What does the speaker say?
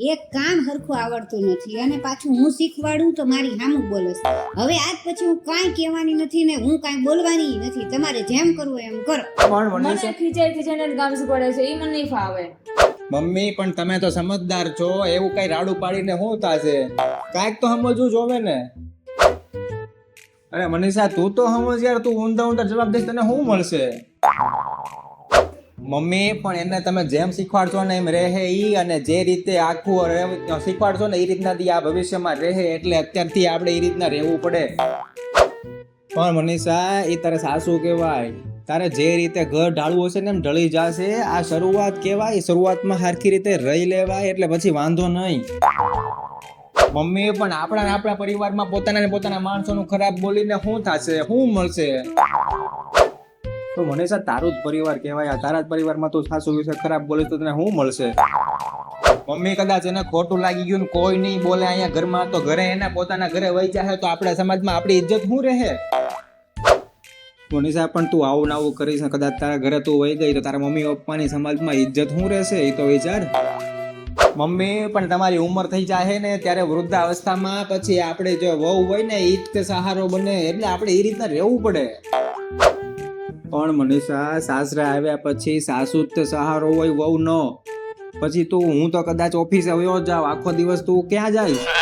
એક કામ હરખું આવડતું નથી અને પાછું હું શીખવાડું તો મારી સામું બોલસ. હવે આજ પછી હું કાંઈ કહેવાની નથી ને હું કાંઈ બોલવાની નથી. તમારે જેમ કરવું એમ કરો. પણ મને મનીષા ખીચાઈને કામ શીખવાડે છે એ મને નહીં ફાવે. મમ્મી પણ તમે તો સમજદાર છો, એવું કઈ રાડું પાડીને શું થશે? કાંઈક તો સમજવું જોવે ને. અરે મનીષા તું તો સમજ યાર, તું ઊંધા જવાબ દઈશ તને શું મળશે? મમ્મી પણ એને તમે જેમ શીખવાડશો ને એમ રહે ઈ, અને જે રીતે આખું શીખવાડશો ને એ રીતના આ ભવિષ્યમાં રહે. એટલે અત્યારથી આપણે એ રીતના રહેવું પડે. પણ મનીષા એ તારે સાસુ કહેવાય, તારે જે રીતે ઘર ઢાળવું હશે ને એમ ઢળી જશે. આ શરૂઆત કહેવાય, શરૂઆતમાં સરખી રીતે રહી લેવાય એટલે પછી વાંધો નહીં. મમ્મી પણ આપણા પરિવારમાં પોતાના માણસોનું ખરાબ બોલીને શું થશે, શું મળશે? તો મનીષા તારું જ પરિવાર કહેવાય, તારા જ પરિવારમાં તું સાસુ વિશે ખરાબ બોલીશ તો તને શું મળશે? મમ્મી કદાચ એને ખોટું લાગી ગયું ને કોઈ નહીં બોલે અહીંયા ઘરમાં, તો ઘરે એના પોતાના ઘરે વહી જાય તો આપણા સમાજમાં આપણી ઇજ્જત શું રહે? મનીષા પણ તું આવું આવું કરીશ ને કદાચ તારા ઘરે તું વહી ગઈ તો તારા મમ્મી પપ્પાની સમાજમાં ઇજ્જત શું રહેશે એ તો વિચાર. મમ્મી પણ તમારી ઉંમર થઈ જાય ને ત્યારે વૃદ્ધાવસ્થામાં પછી આપણે જો વહુ હોય ને ઈ જ સહારો બને, એટલે આપણે એ રીતના રહેવું પડે. પણ મનીષા સાસરા આવ્યા પછી સાસુ જ સહારો હોય, વહુ ન. પછી તું હું તો કદાચ ઓફિસે વયો જાવ, આખો દિવસ તું ક્યાં જાય?